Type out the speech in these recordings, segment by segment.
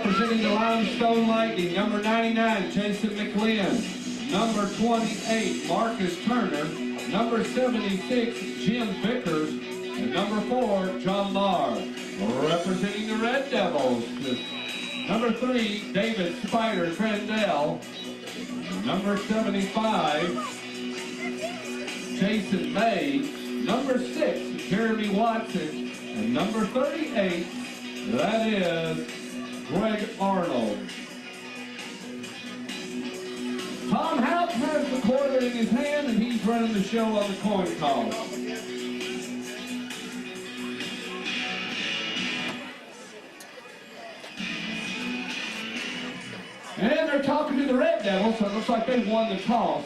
Representing the Limestone Lightning, number 99, Jason McLean. Number 28, Marcus Turner. Number 76, Jim Vickers. And number 4, John Marr. Representing the Red Devils, number 3, David Spider Crandell. Number 75, Jason May. Number 6, Jeremy Watson. And number 38, that is Greg Arnold. Tom Houck has the quarter in his hand, and he's running the show on the coin toss. And they're talking to the Red Devils, so it looks like they won the toss.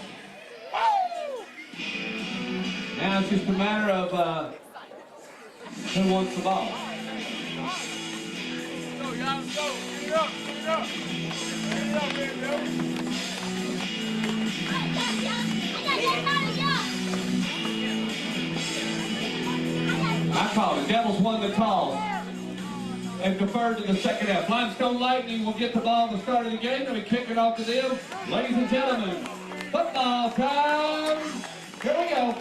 Now it's just a matter of who wants the ball. Go, y'all, go. Get it up, get it up. Get it up, baby. I called it. Devils won the toss and deferred to the second half. Limestone Lightning will get the ball at the start of the game. They'll be kicking off to them. Ladies and gentlemen, football time. Here we go.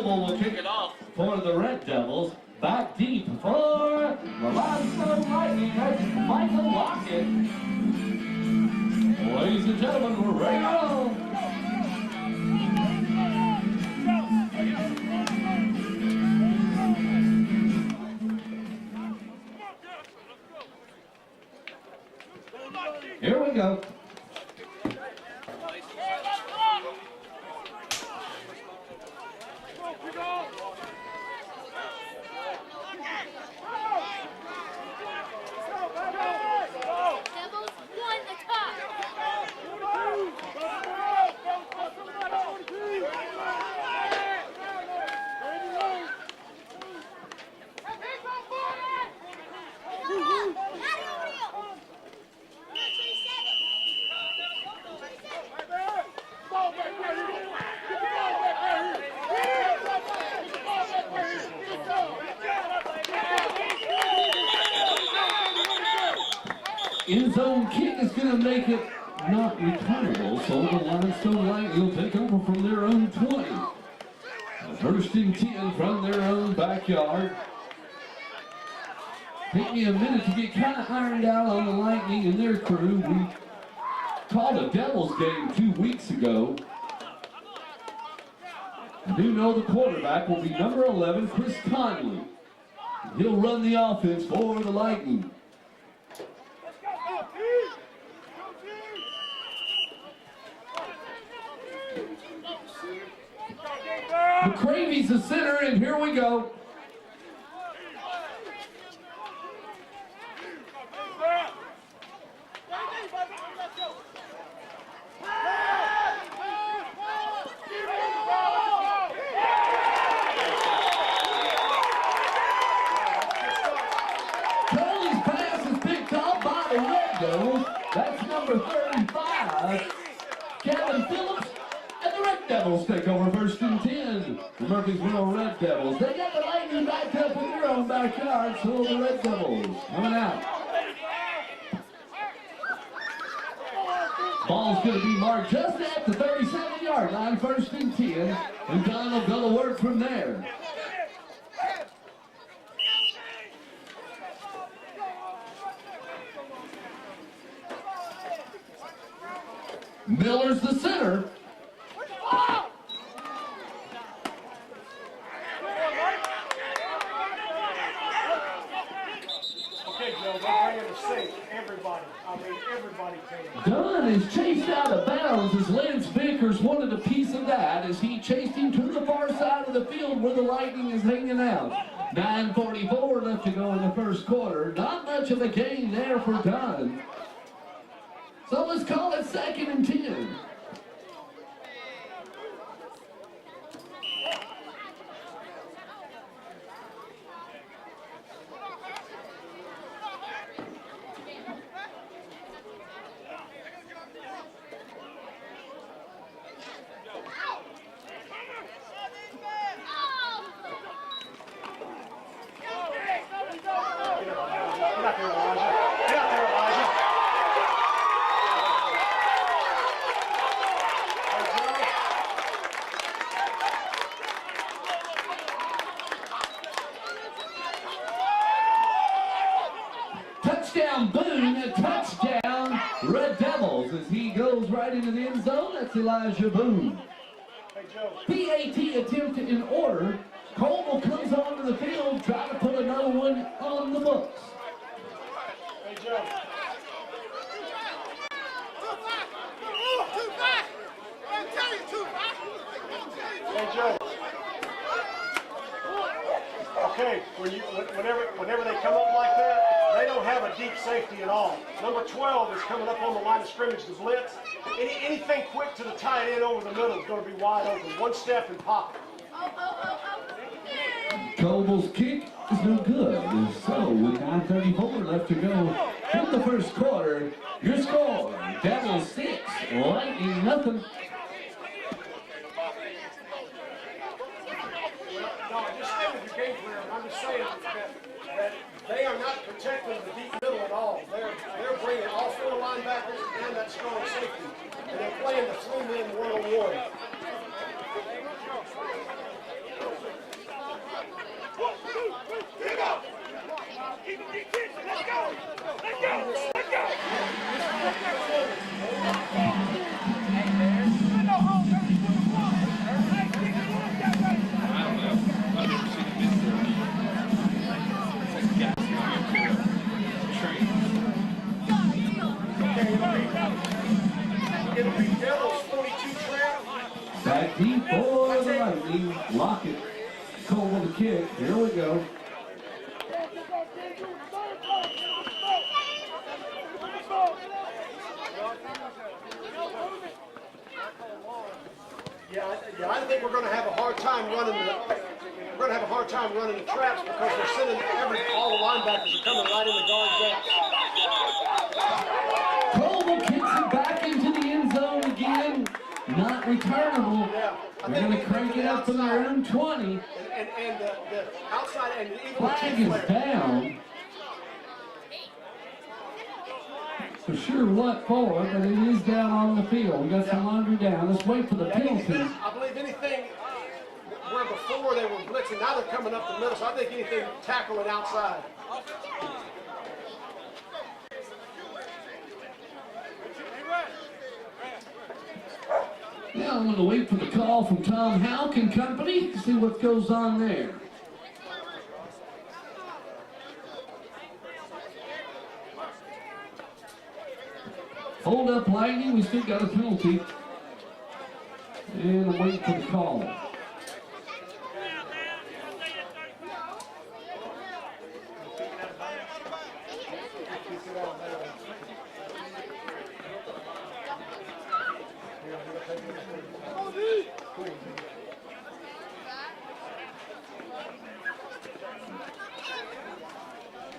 Will kick it off for the Red Devils. Back deep for the Limestone Lightning. That's Michael Lockett. Ladies and gentlemen, we're ready to go. Here we go. End zone kick is going to make it not returnable, so the Limestone Lightning will take over from their own 20. First and 10 from their own backyard. Take me a minute to get kind of ironed out on the Lightning and their crew. We called a Devils game 2 weeks ago. I do know the quarterback will be number 11, Chris Conley. He'll run the offense for the Lightning. McCravy's the center, and here we go. Charlie's pass is picked off by the Red Devils. That's number 35, Kevin Phillips. Devils take over first and 10. The Murfreesboro Red Devils. They got the Lightning back up in their own backyard, so the Red Devils coming out. Ball's going to be marked just at the 37-yard line, first and 10. And Don will go to work from there. Miller's the center. Dunn is chased out of bounds as Lance Vickers wanted a piece of that as he chased him to the far side of the field where the Lightning is hanging out. 9:44 left to go in the first quarter. Not much of a gain there for Dunn. So let's call it 2nd and 10. Touchdown Boone, touchdown Red Devils as he goes right into the end zone. That's Elijah Boone. PAT attempt in order. Colville comes onto the field, trying to put another one on the books. Hey, Joe. Hey, Joe. Okay, whenever they come up like that, they don't have a deep safety at all. Number 12 is coming up on the line of scrimmage to blitz. Anything quick to the tight end over the middle is going to be wide open. One step and pop. Colville's kick is no good. So with 9:34 left to go in the first quarter, your score, Devils 6, Lightning nothing. No, just stay with your game plan. I'm just saying that they are not protecting the deep middle at all. They're bringing all four linebackers and that strong safety, and they're playing the three-man one-on-one. It'll be Devils 42 trap. Back deep for the Lightning. Lockett. Colville the kick. Here we go. Yeah, I think we're going to have a hard time running the traps because they're sending all the linebackers are coming right in the guard gap. Colville kicks it back into the end zone again. Not returnable. Yeah, they're going to crank it up to their own 20. And the outside and even Flag the is down. For sure what for, but it is down on the field. We got some laundry down. Let's wait for the penalty. I believe anything where before they were blitzing, now they're coming up the middle, so I think anything tackling outside. Now I'm going to wait for the call from Tom Houck and company to see what goes on there. Hold up, Lightning. We still got a penalty. And I'm waiting for the call.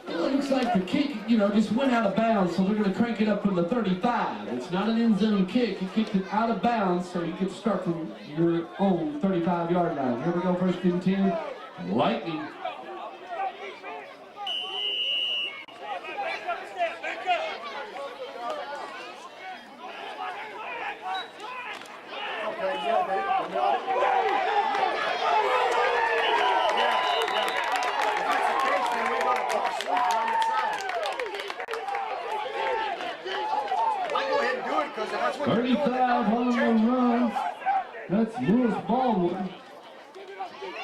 Well, it looks like the kick, just went out of bounds, so they're going to crank it up from the 35. It's not an end zone kick. You kicked it out of bounds, so you get to start from your own 35-yard line. Here we go, first and 10. Lightning. That's 35 on the run. That's Lewis Baldwin.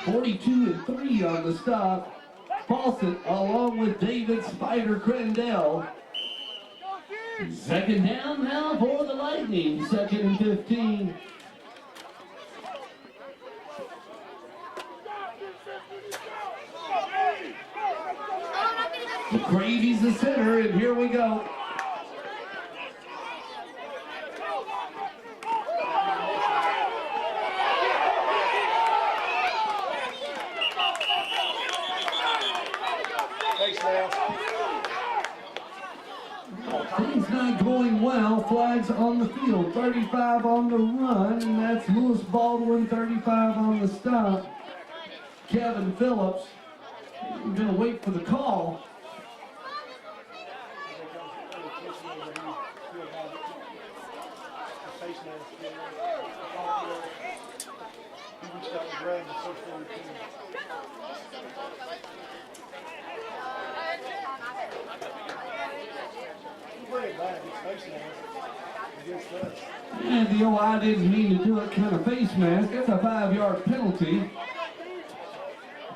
42-3 on the stop. Fawcett along with David Spider Crandell. Second down now for the Lightning. 2nd and 15. McCravy's the center, and here we go. Things not going well. Flags on the field. 35 on the run, and that's Lewis Baldwin. 35 on the stop. Kevin Phillips. We're going to wait for the call. And the I didn't mean to do it kind of face mask. That's a 5-yard penalty.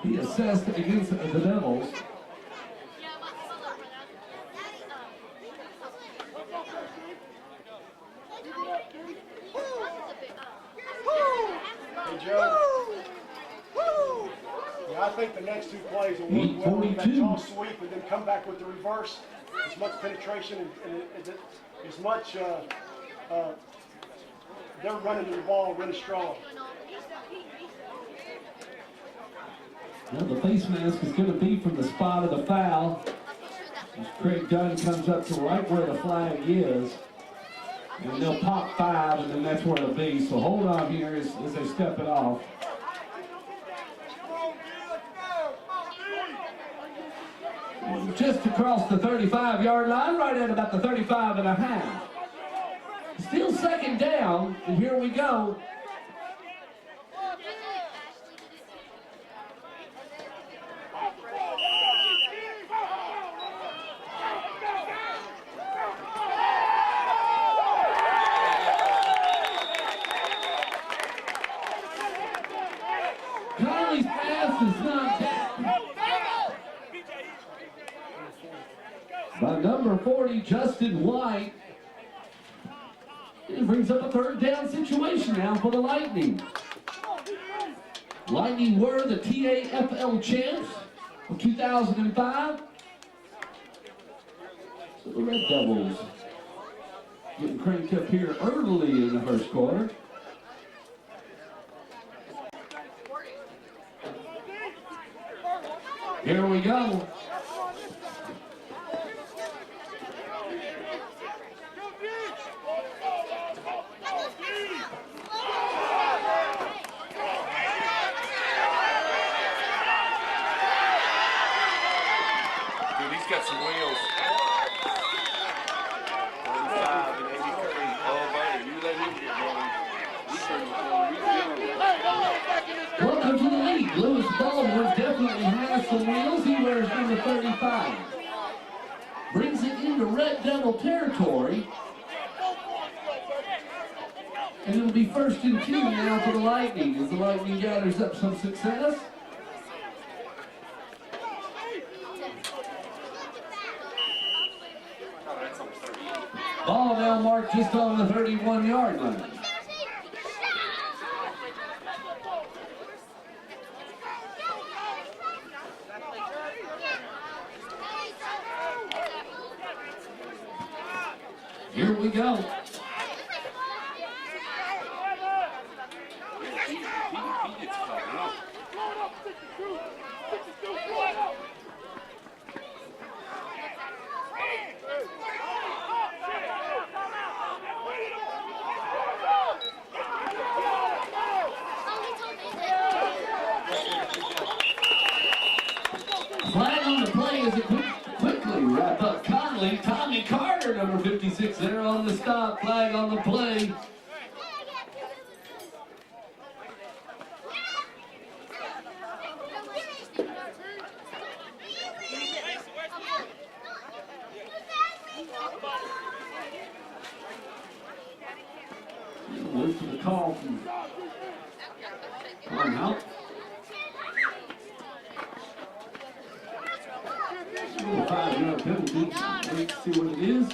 He assessed against the Devils. Hey, Joe. Yeah, I think the next two plays will work well with that toss sweep and then come back with the reverse. As much penetration and as much, they're running the ball really strong. Well, the face mask is going to be from the spot of the foul. As Craig Dunn comes up to right where the flag is. And they'll pop 5, and then that's where it'll be. So hold on here as they step it off. Just across the 35-yard line, right at about the 35.5. Still second down, and here we go. Conley's pass is not down. By number 40, Justin White. It brings up a third down situation now for the Lightning. Lightning were the TAFL champs of 2005. So the Red Devils getting cranked up here early in the first quarter. Here we go. Got some wheels. 45 and 83. Oh, buddy, you let him get going. Welcome to the league. Lewis Baldwin definitely has some wheels. He wears number 35. Brings it into Red Devil territory. And it'll be 1st and 2 now for the Lightning as the Lightning gathers up some success. Ball now marked just on the 31-yard line. Here we go. Flag on the play as it quickly wrap up Conley. Tommy Carter, number 56, there on the stop. Flag on the play. Wait for the call from timeout. 5-yard penalty. Wait to see what it is.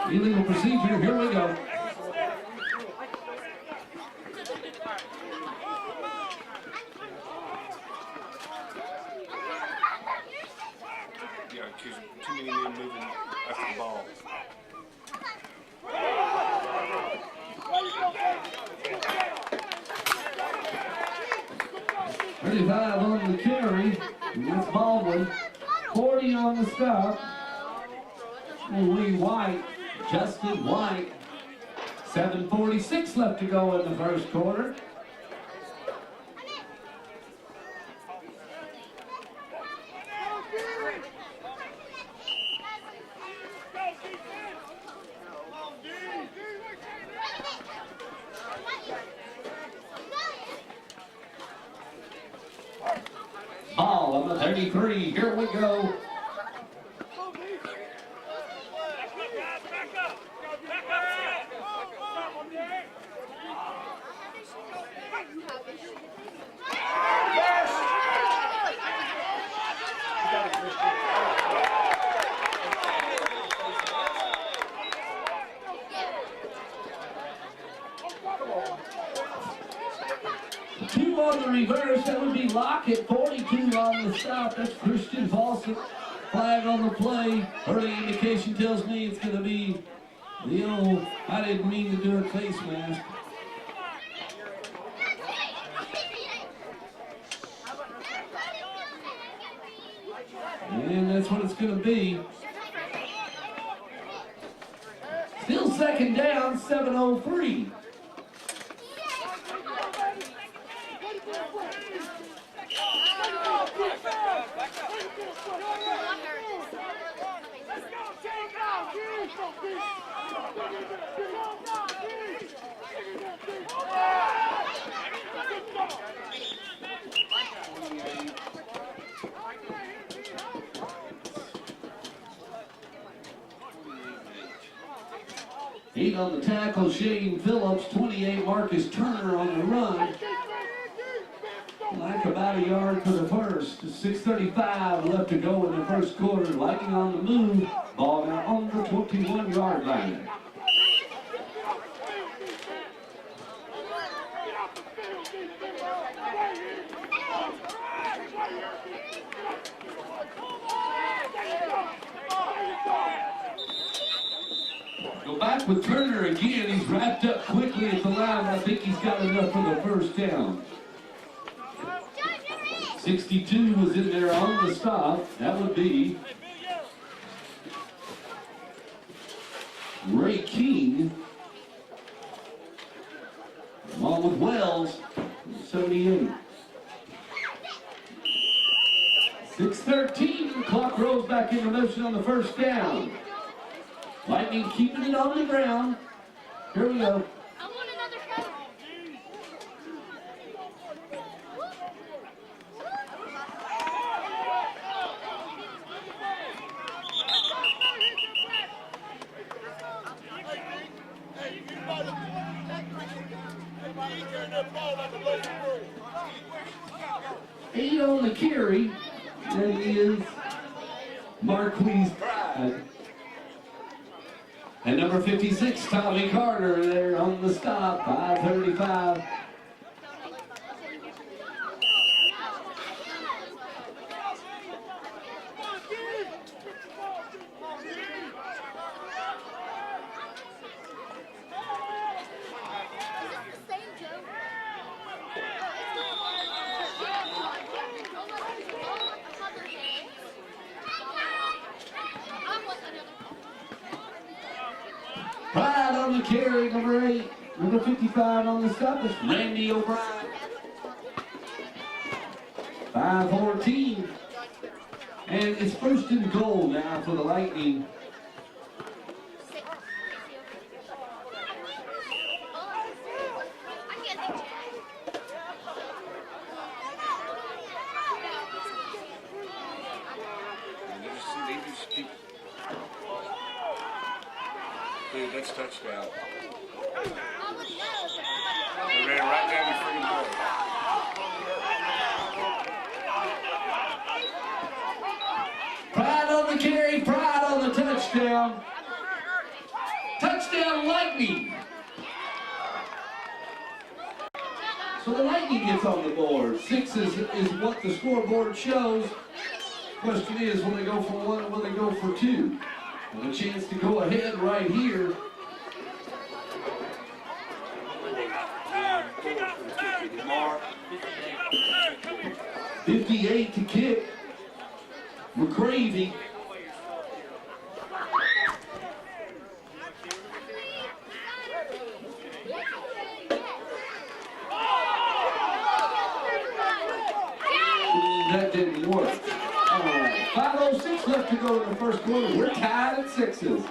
Illegal procedure. Here we go. Yeah, because too many men moving after the ball. 35 on the carry, and that's Baldwin. 40 on the stop. Lee White, Justin White. 7:46 left to go in the first quarter. 33, here we go. Two on the reverse, that would be Lockett, 42 on the stop. That's Christian Paulson. Flag on the play. Early indication tells me it's going to be the old, I didn't mean to do a face mask. And that's what it's going to be. Still second down, 7:03. Eight on the tackle, Shane Phillips. 28, Marcus Turner on the run. Like about a yard for the first. 6:35 left to go in the first quarter. Lightning on the move. Ball now on the 21-yard line. Go back with Turner again. He's wrapped up quickly at the line. I think he's got enough for the first down. 62 was in there on the stop. That would be Ray King. Along with Wells, 78. 6:13, the clock rolls back into motion on the first down. Lightning keeping it on the ground. Here we go. I want another shot. Eight on the carry. That is Marquise Pride. And number 56, Tommy Carter, there on the stop, 5:35. Pride on the carry, number 8. Number 55 on the stop is Randy O'Brien. 5:14. And it's first and goal now for the Lightning. Dude, that's touchdown. They ran right down your freaking board. Pride on the carry, Pride on the touchdown. Touchdown Lightning. So the Lightning gets on the board. 6 is what the scoreboard shows. Question is, will they go for 1 or will they go for 2? And a chance to go ahead right here. Mark. 58 to kick. McGravy. That didn't work. 5:06 left to go in the first quarter. We're tied at 6s.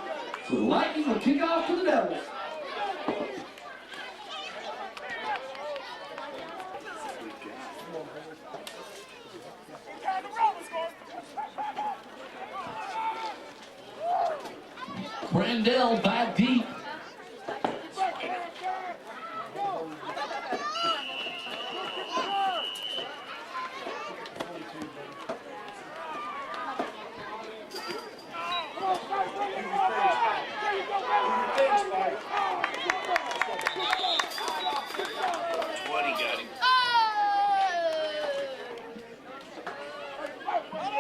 So the Lightning will kick off to the Devils. Let's go. Randall back deep.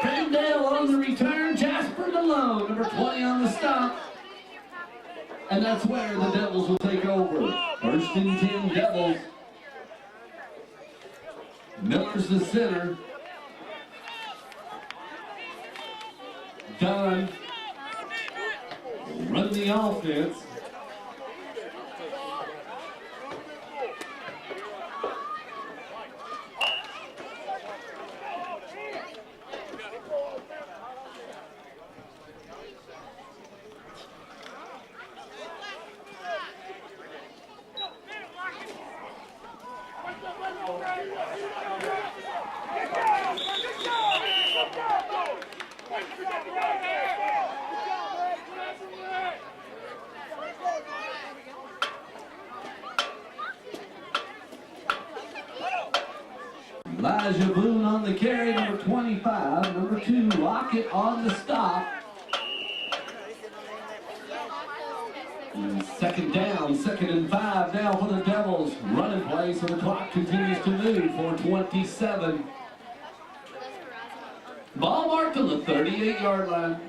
Randall on the return, Jasper Malone, number 20 on the stop. And that's where the Devils will take over. First and 10 Devils. Miller's the center. Dunn run the offense. Elijah Boone on the carry, number 25. Number 2, Lockett on the stop. And second down, 2nd and 5 now for the Devils. Running play, so the clock continues to move for 27. Ball marked on the 38-yard line.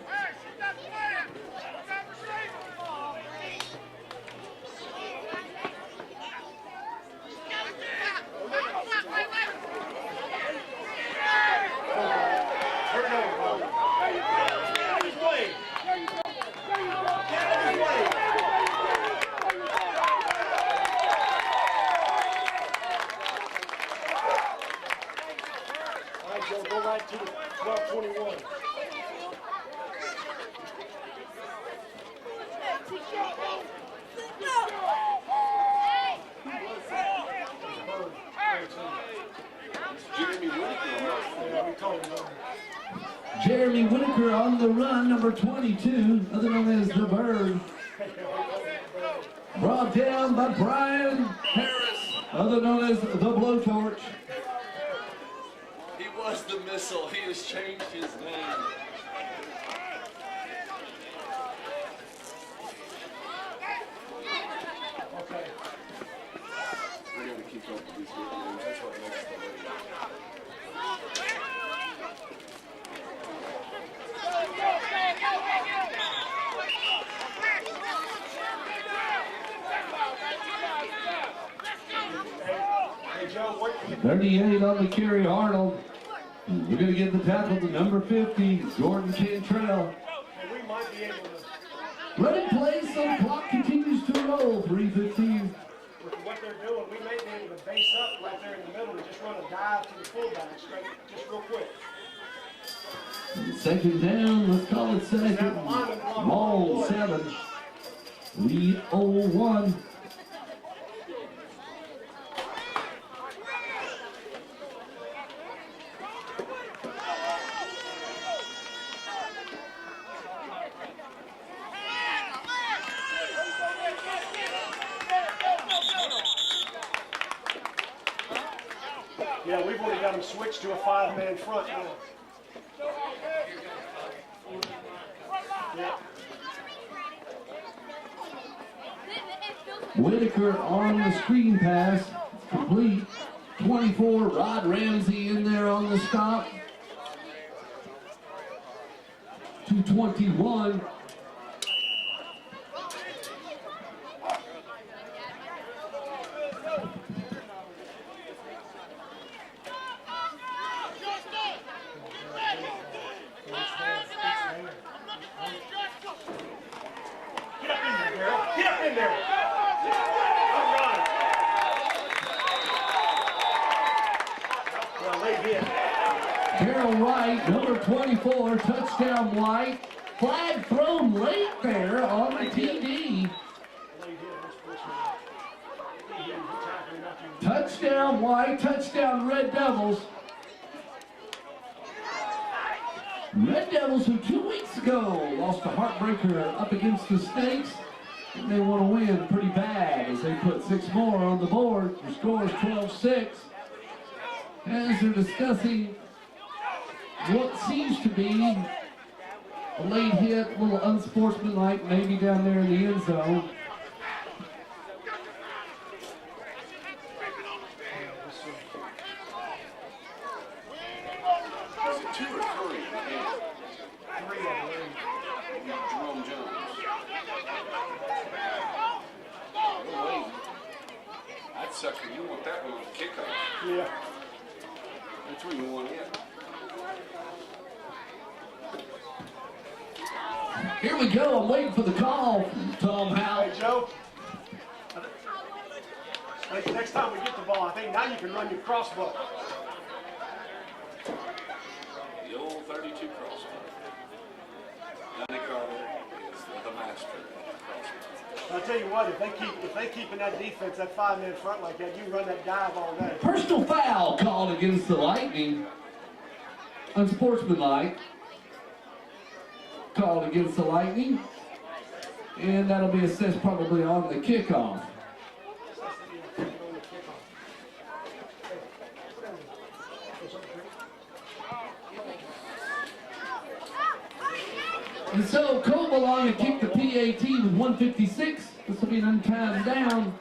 Go right to the 12-21. Jeremy Whitaker on the run, number 22, other known as the Bird. Brought down by Brian Harris, other known as the Blowtorch. He was the missile. He has changed his name. Okay. We're going to keep up with these games. That's what makes the league. Hey, Joe, what? 38 on the carry, Arnold. We're going to give the tackle to number 50, Jordan Cantrell. And we might be able to, Running play, so the clock continues to roll, 3:15. with what they're doing, we may be able to base up right there in the middle and just run a dive to the fullback straight, just real quick. Second down, let's call it second. Ball 7. 3:01. Yeah, we've already got them switched to a 5-man front now. Yeah. Whitaker on the screen pass, complete. 24, Rod Ramsey in there on the stop. 221. Get up in there. All right. Well, late hit. Carroll White, number 24, touchdown White. Flag thrown late there on the TD. Touchdown White, touchdown Red Devils. Red Devils, who 2 weeks to go. Lost a heartbreaker up against the Snakes. And they want to win pretty bad as they put 6 more on the board. The score is 12-6. As they're discussing what seems to be a late hit, a little unsportsmanlike, maybe down there in the end zone. Is it 2 or 3? Jerome Jones. No way. That sucker, you want that one with the kickoff. Yeah. That's where you want it. Here we go. I'm waiting for the call from Tom Howell. Hey, Joe. I think next time we get the ball, I think now you can run your crossbow. The old 32 crossbow. Johnny Carter is the master of crossbow. I'll tell you what, if they keep in that defense, that 5-man front like that, you run that dive all day. Personal foul called against the Lightning. Unsportsmanlike. Called against the Lightning. And that'll be assessed probably on the kickoff. And so Cole along to kick the PAT with 1:56. This will be an untimed down.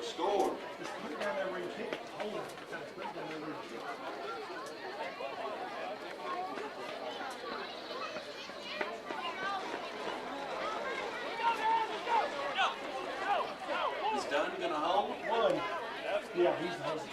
Stork. Is Dunn gonna hold? One. Yeah, he's the host.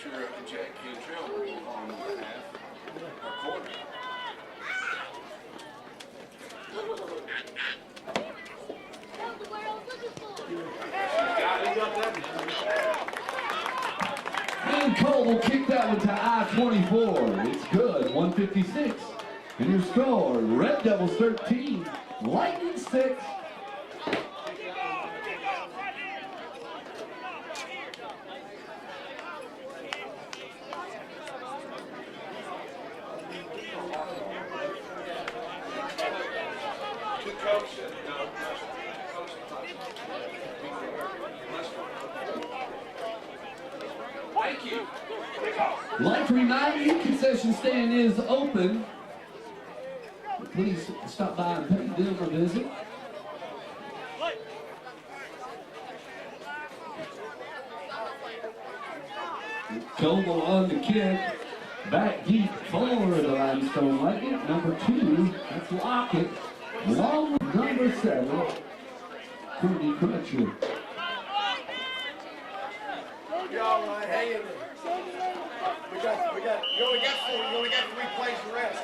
Sure, Jack Cantrell will be on the half or quarter. And Cole will kick that one to I-24. It's good, 1:56. And your score, Red Devils 13, Lightning 6. Thank you. Like to remind you, concession stand is open. Please stop by and pay them a visit. Coble on the kick. Back deep for the Limestone Lightning. Number 2, that's Lockett. Along with number 7, Courtney Crutcher. You're all right. Hang in there. You only got 4. You only got 3 plays to rest.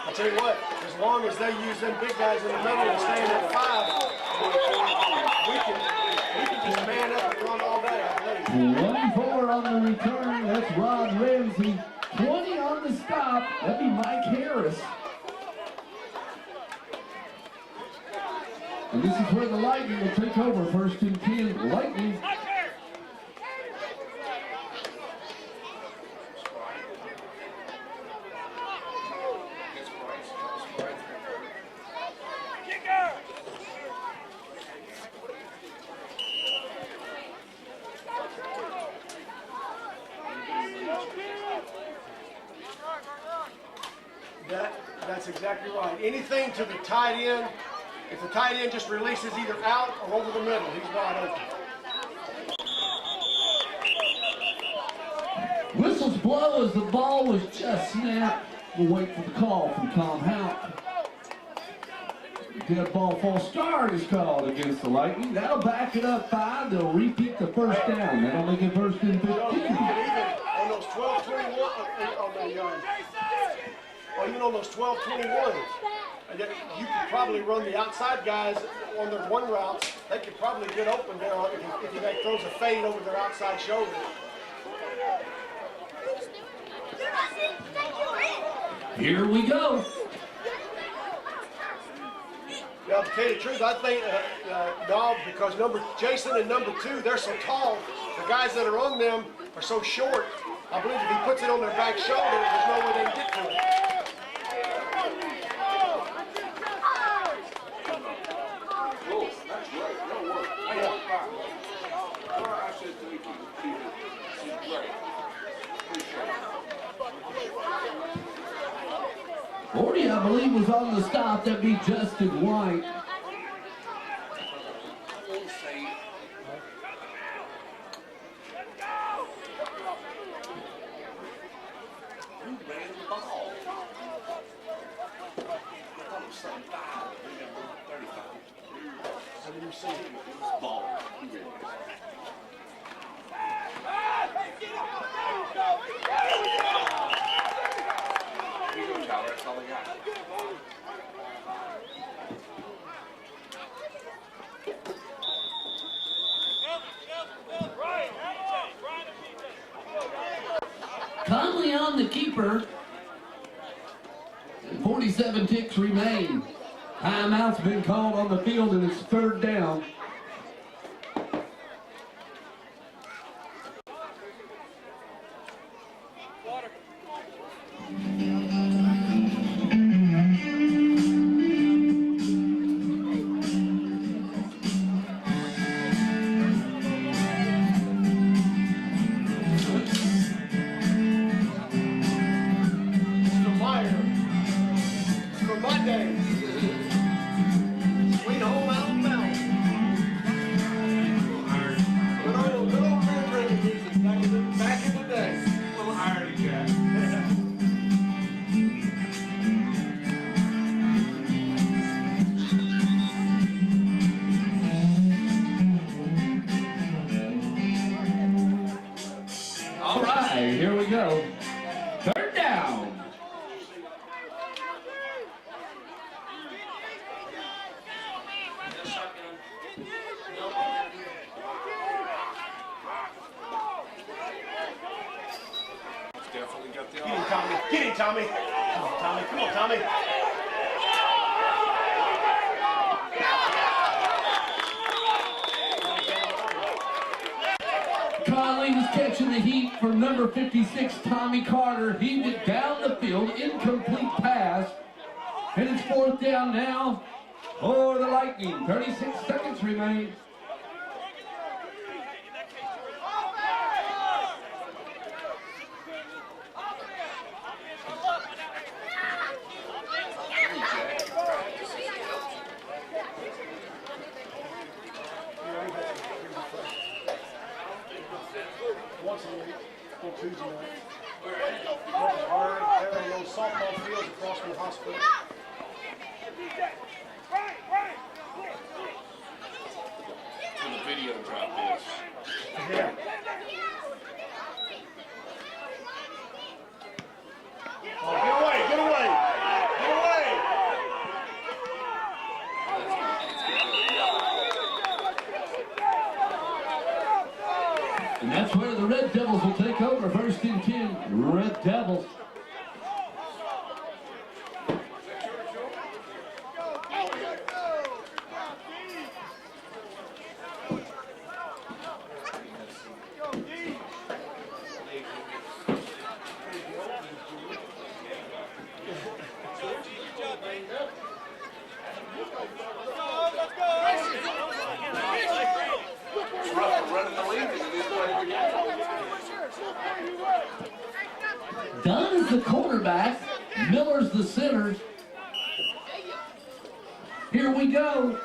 I tell you what, as long as they use them big guys in the middle and staying at 5, we can just man up and run all day, I believe. 24 on the return, that's Rod Ramsey. 20 on the stop, that'd be Mike Harris. And this is where the Lightning will take over. First and 10, Lightning. That's exactly right. Anything to the tight end, if the tight end just releases either out or over the middle, he's wide open. Whistle's blow as the ball was just snapped. We'll wait for the call from Tom Houck. Dead ball false start is called against the Lightning. That'll back it up 5. They'll repeat the first down. That'll make it first and 15. On those 12-21, even on those 12-21s, you could probably run the outside guys on their one routes. They could probably get open there if he throws a fade over their outside shoulder. Here we go. Now, to tell you the truth, I think, no, because Jason and number 2, they're so tall. The guys that are on them are so short. I believe if he puts it on their back shoulder, there's no way they can get to it. Oh, that's great. That'll work. That'll work fine. Well, I said to you, keep it. She's great. Appreciate it. 40, I believe, was on the stop. That'd be Justin White. Who ran the ball? I thought it was 35. We got 35. How did you see it? Ball. Who ran it? Here you go, Tyler. That's all I got. Conley on the keeper. 47 ticks remain. Timeout's been called on the field and it's third down. Here we go. Third down. Definitely got the Get him, Tommy. Get him, Tommy. Come on, Tommy. Come on, Tommy. Conley was catching the heat from number 56, Tommy Carter. Heaved it down the field, incomplete pass. And it's fourth down now for the Lightning. 36 seconds remain. Once a week, on Tuesday night. They're on those softball fields across from the hospital. When the video drop is. Yeah. Oh, get away! Get away! Get away! And that's where the Red Devils will take over. First and 10, Red Devils. Running the league is this way every game. Dunn is the quarterback. Miller's the center. Here we go.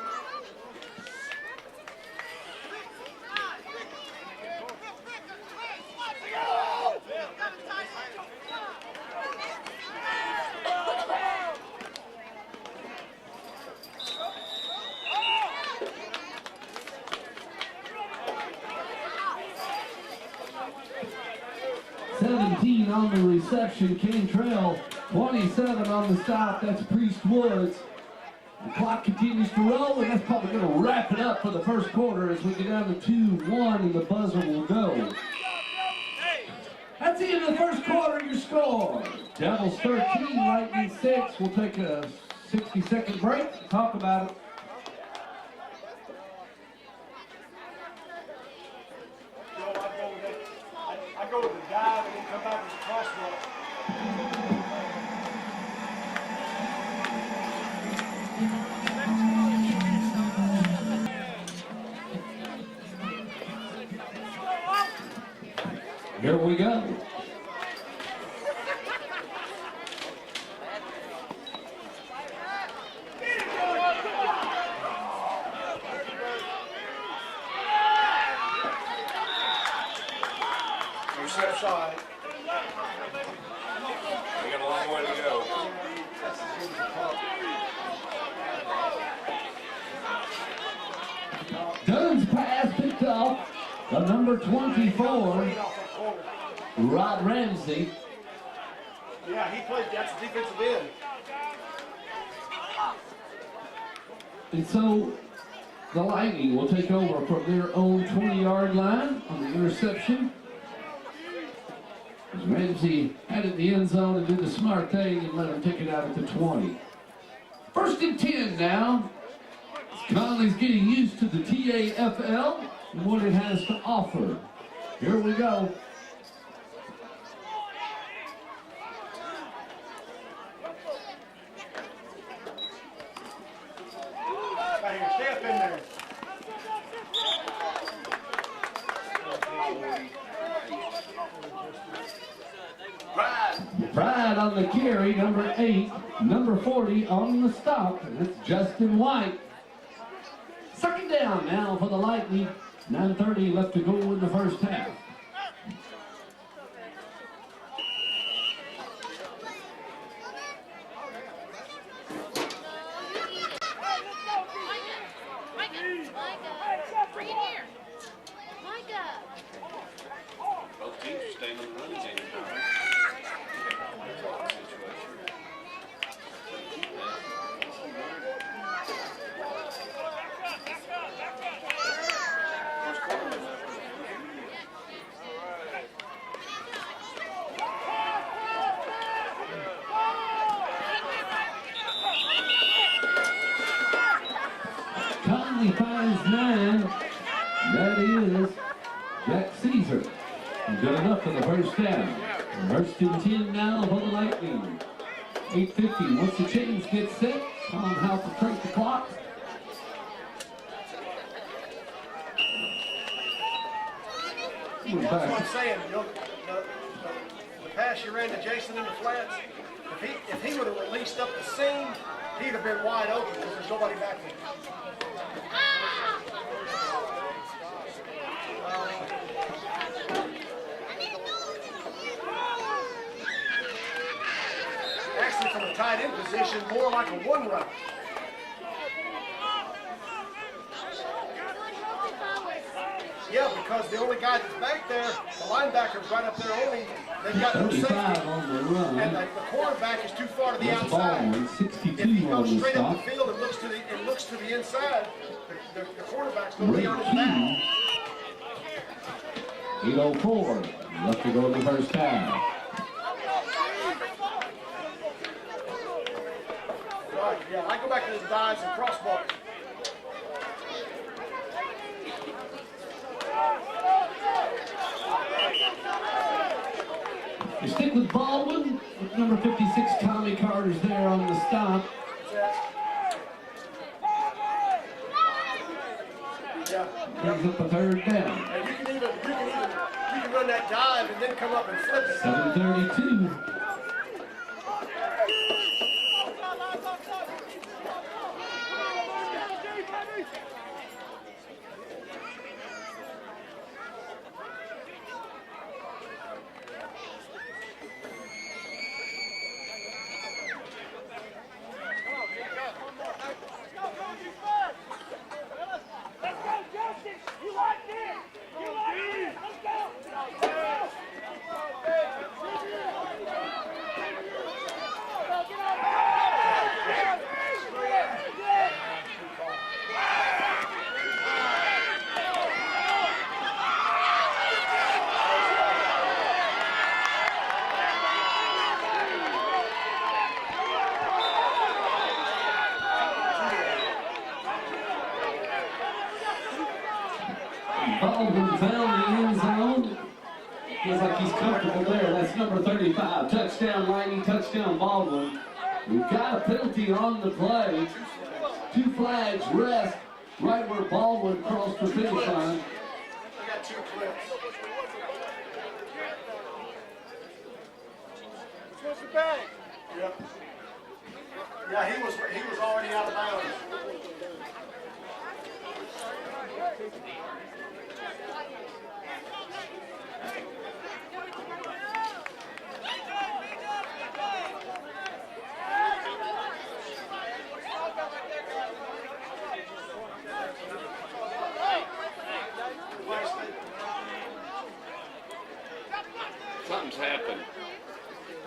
17 on the reception, Cantrell. 27 on the stop, that's Priest Woods. The clock continues to roll, and that's probably going to wrap it up for the first quarter as we get down to 2-1, and the buzzer will go. That's the end of the first quarter, your score. Devils 13, Lightning 6. We'll take a 60-second break to talk about it. I go with the dive and then come back with the crosswalk. Here we go. Side. We got a long way to go. Dunn's pass picked off the number 24, Rod Ramsey. Yeah, he played, that's the defensive end. And so the Lightning will take over from their own 20-yard line on the interception. As Ramsey had it in the end zone and did the smart thing and let him take it out at the 20. First and 10 now. Conley's getting used to the TAFL and what it has to offer. Here we go. Right here, stay up in there. Pride on the carry, number 8, number 40 on the stop, and that's Justin White. Second down now for the Lightning. 9:30 left to go in the first half. Both teams are staying on the running game. Conley finds 9. That is Jack Caesar. Good enough for the first down. First and 10 now for the Lightning. 8:50. Once the chains get set, on how to crank the clock. We're That's what I'm back. saying. You know, the pass you ran to Jason in the flats, if he would have released up the seam, he'd have been wide open because there's nobody back there. Actually, from a tight end position, more like a one route. Yeah, because the only guy that's back there, the linebacker's right up there only. They've got no safety. 35 on the run. And the quarterback is too far to the That's outside. Baldwin, 62 If he on goes the straight stop. up the field and looks to the inside, the quarterback's going to be on his back. 8:04 left to go in the first half. Right, yeah, I go back to the dives and crossballs. You stick with Baldwin, with number 56, Tommy Carter's there on the stop. Yeah. Brings up a third down. And you can run that dive and then come up and flip it. 7:32. Baldwin found the end zone. Feels like he's comfortable there. That's number 35. Touchdown, Lightning. Touchdown, Baldwin. We've got a penalty on the play. 2 flags, rest, right where Baldwin crossed the finish line. I got 2 clips. What's the bag? Yep. Yeah, he was already out of bounds. Something's happened.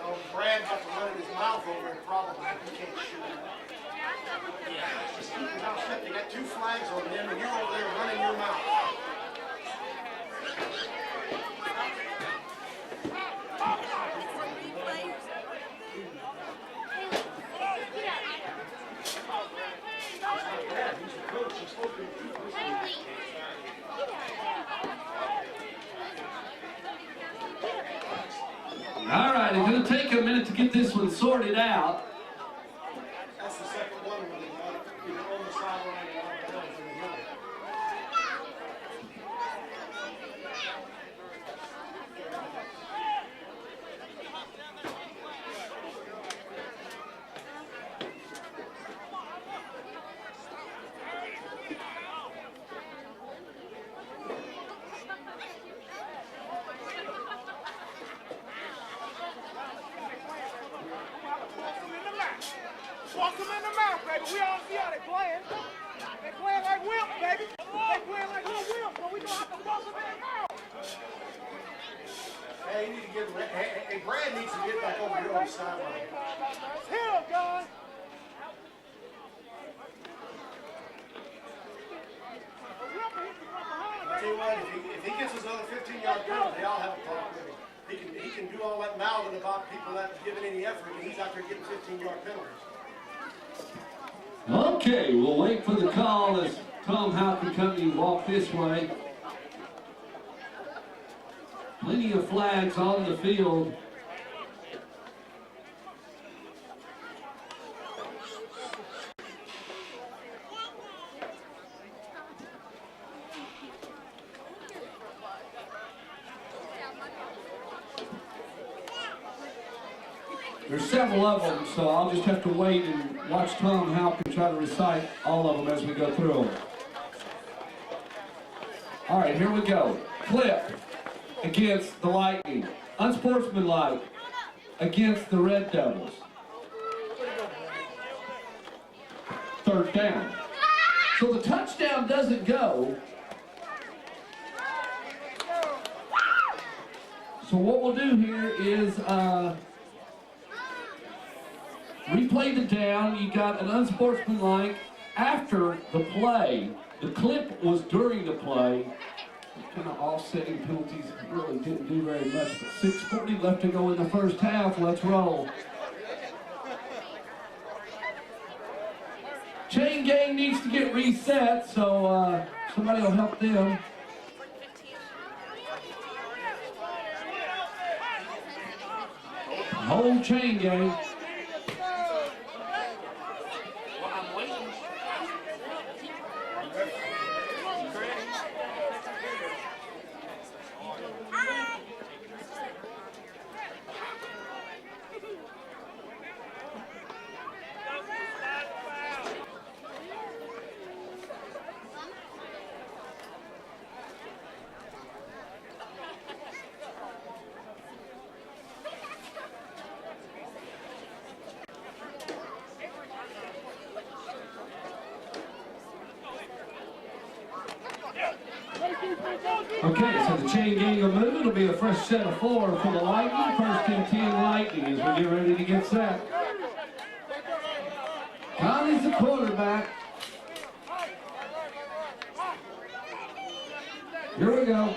Oh, Brad got to run his mouth over it probably. He can't shoot. Yeah. They got 2 flags on them and you're over there running your mouth. All right, it's going to take a minute to get this one sorted out. That's the second one where they got it either on the sideline or out of bounds in the middle. Walk them in the mouth, baby. We all see how they playing. They playing like wimps, baby. They playing like little wimps, but we gonna have to walk them in the mouth. Hey, you need to get. Hey, Brad needs to get back over here on the sideline. Hit him, guys. I tell you what, if he gets his other 15-yard penalty, I'll have a talk with him. He can do all that mouthing about people not giving any effort, and he's out there getting 15-yard penalties. Okay, we'll wait for the call as Tom Houck and company walk this way. Plenty of flags on the field. There's several of them, so I'll just have to wait and watch Tom Houck and try to recite all of them as we go through them. All right, here we go. Clip against the Lightning. Unsportsmanlike against the Red Devils. 3rd down. So the touchdown doesn't go. So what we'll do here is replay the down. You got an unsportsmanlike after the play. The clip was during the play. Kind of offsetting penalties really didn't do very much. But 6:40 left to go in the first half. Let's roll. Chain gang needs to get reset, so somebody will help them. Whole chain gang. Okay, so the chain gang will move. It'll be a fresh set of 4 for the Lightning. 1st and 10 Lightning as we get ready to get set. Conley's the quarterback. Here we go.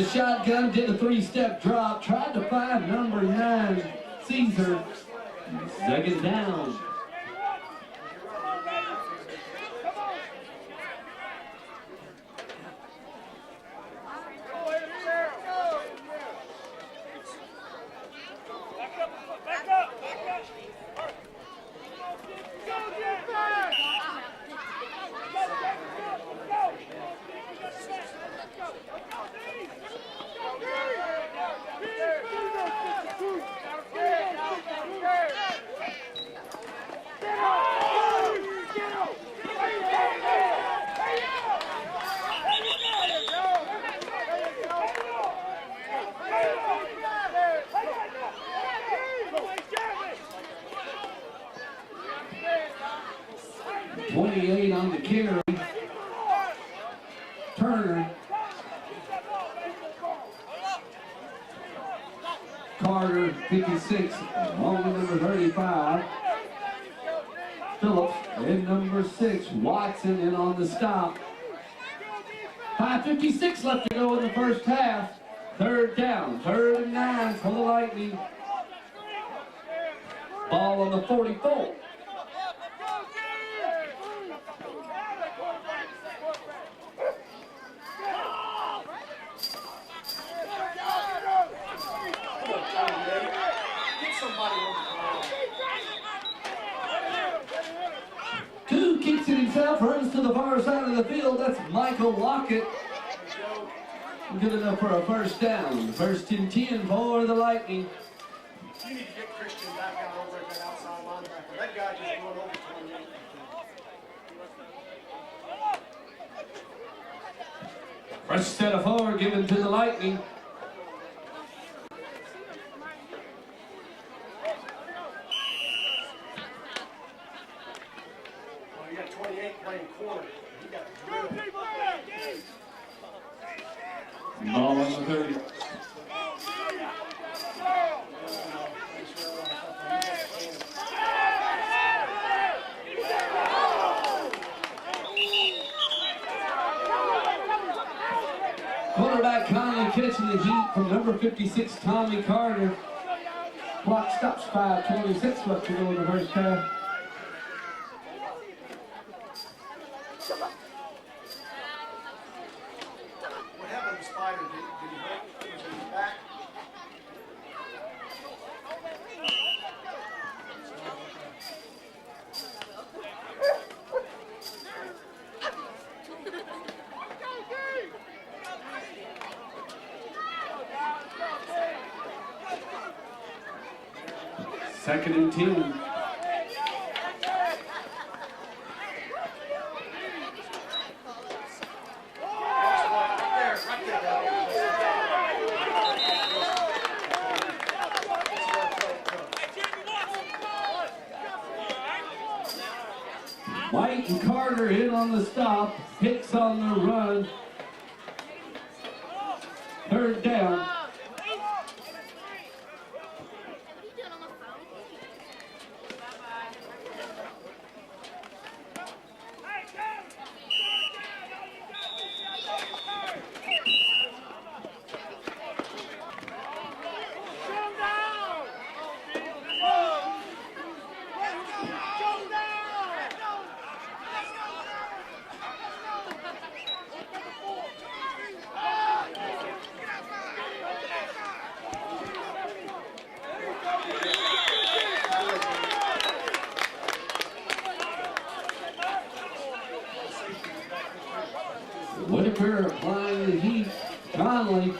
shotgun, did a three-step drop, tried to find number 9, Caesar. Second down. On the carry, Turner, Carter, 56, along with number 35, Phillips, and number 6, Watson, in on the stop. 5:56 left to go in the first half. Third down, 3rd and 9 for the Lightning. Ball on the 44. Himself runs to the far side of the field. That's Michael Lockett. Good enough for a first down. First and 10 for the Lightning. You need to get Christian back out over at that outside linebacker. That guy just went over 28. Fresh set of 4 given to the Lightning. Ball on the 30. Quarterback Conley catching the heat from number 56, Tommy Carter. Clock stops, 5:26 left to go in the first half. Second and 10. White and Carter in on the stop. Hicks on the run. Third down. Whitaker applying the heat. Conley.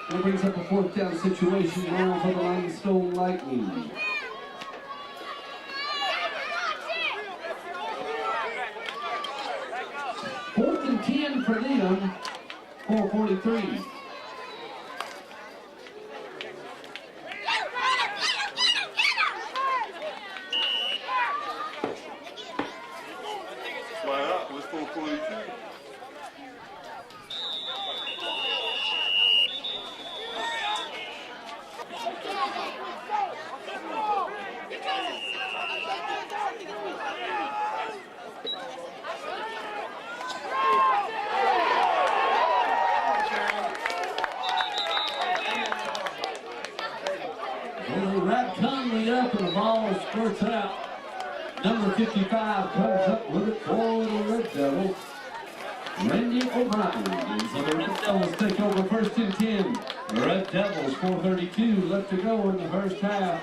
That brings up a 4th down situation now for the Limestone Lightning. 4th and 10 for them. 4:43. Flat out was 4:42. squirts out. Number 55 comes up with it for the Red Devils. Randy O'Brien. And so the Red Devils take over first and 10. The Red Devils, 4:32 left to go in the first half.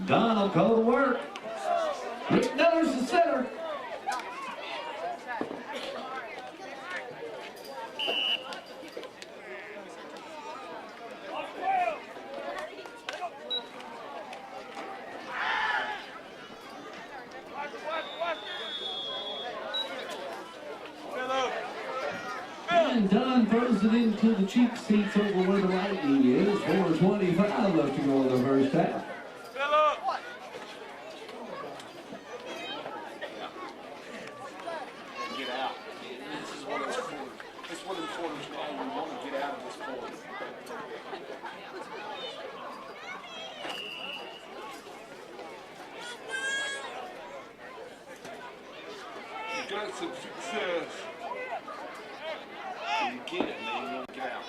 Don will go to work. Rick Miller's the center. And Don throws it into the cheap seats over where the Lightning is. 4:25 left to go in the first half. Get out. This is what it's for. This is what it's for. We want to get out of this corner. You got some success. You get it, man. You want to get out.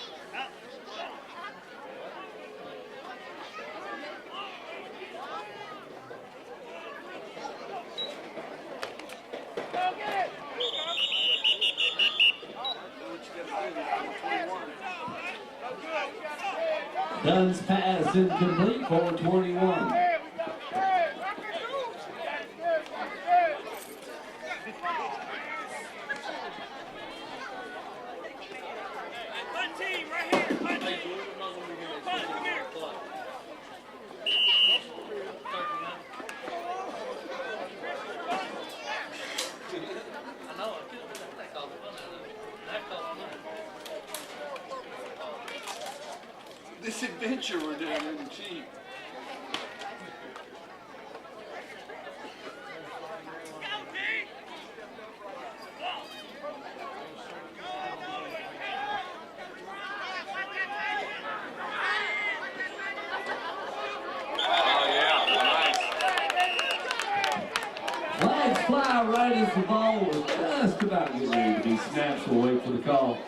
Dunn's pass incomplete for 21. This adventure we're doing isn't cheap. Flags fly right as the ball was just about getting ready to be snapped, so we'll wait for the call.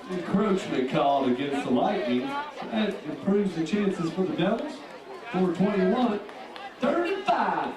Encroachment called against the Lightning. That improves the chances for the Devils. 4:21, 35.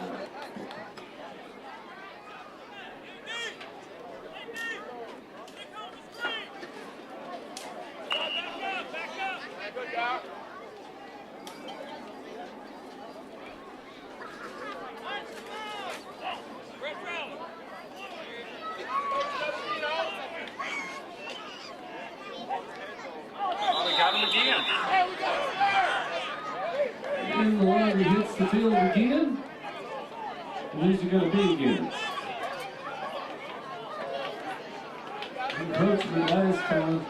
And the line hits the field again. Who's it going to be against? Encroachment last time.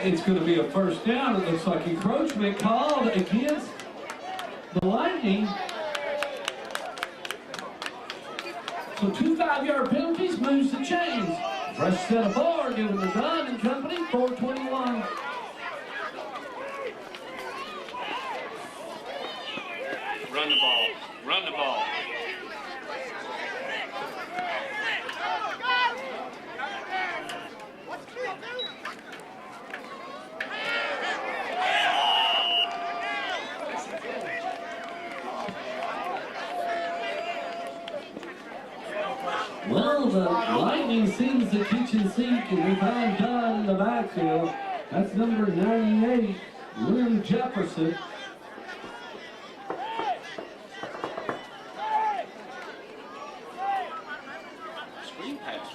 It's going to be a first down. It looks like encroachment called against the Lightning. So 2 5-yard penalties moves the chains. Fresh set of bar given to Dunn and company, 4:21. Run the ball. Run the ball. Well, the Lightning sees the kitchen sink and they find Dunn in the backfield. That's number 98, Lynn Jefferson. Screen pass.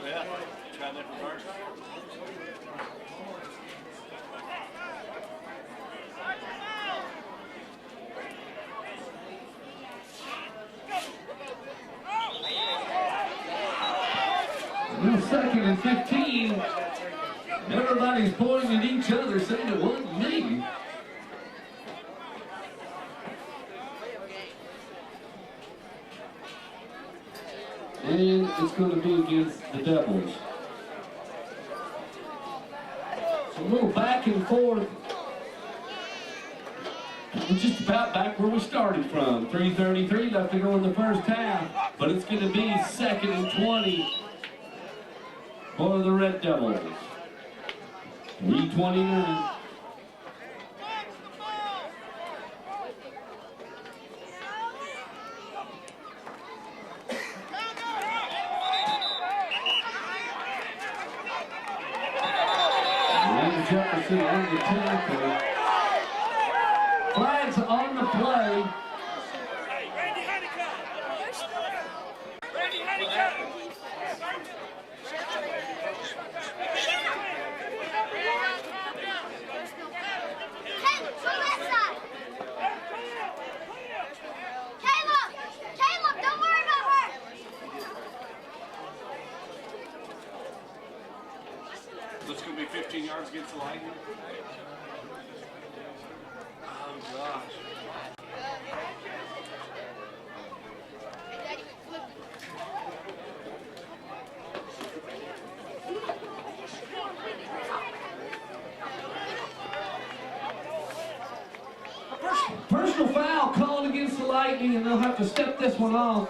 Yeah. Try that reverse. Well, 2nd and 15. Everybody's pointing at each other, saying it wasn't me. And it's going to be against the Devils. So a little back and forth. We're just about back where we started from. 3:33 left to go in the first half. But it's going to be 2nd and 20 for the Red Devils. 3:29. Jefferson on the tackle. Flags on the play. Randy Honeycutt. Randy Honeycutt. Caleb, go that side. Caleb, don't worry about her. That's going to be 15 yards against the Lightning. Oh, gosh. Personal foul called against the Lightning, and they'll have to step this one off.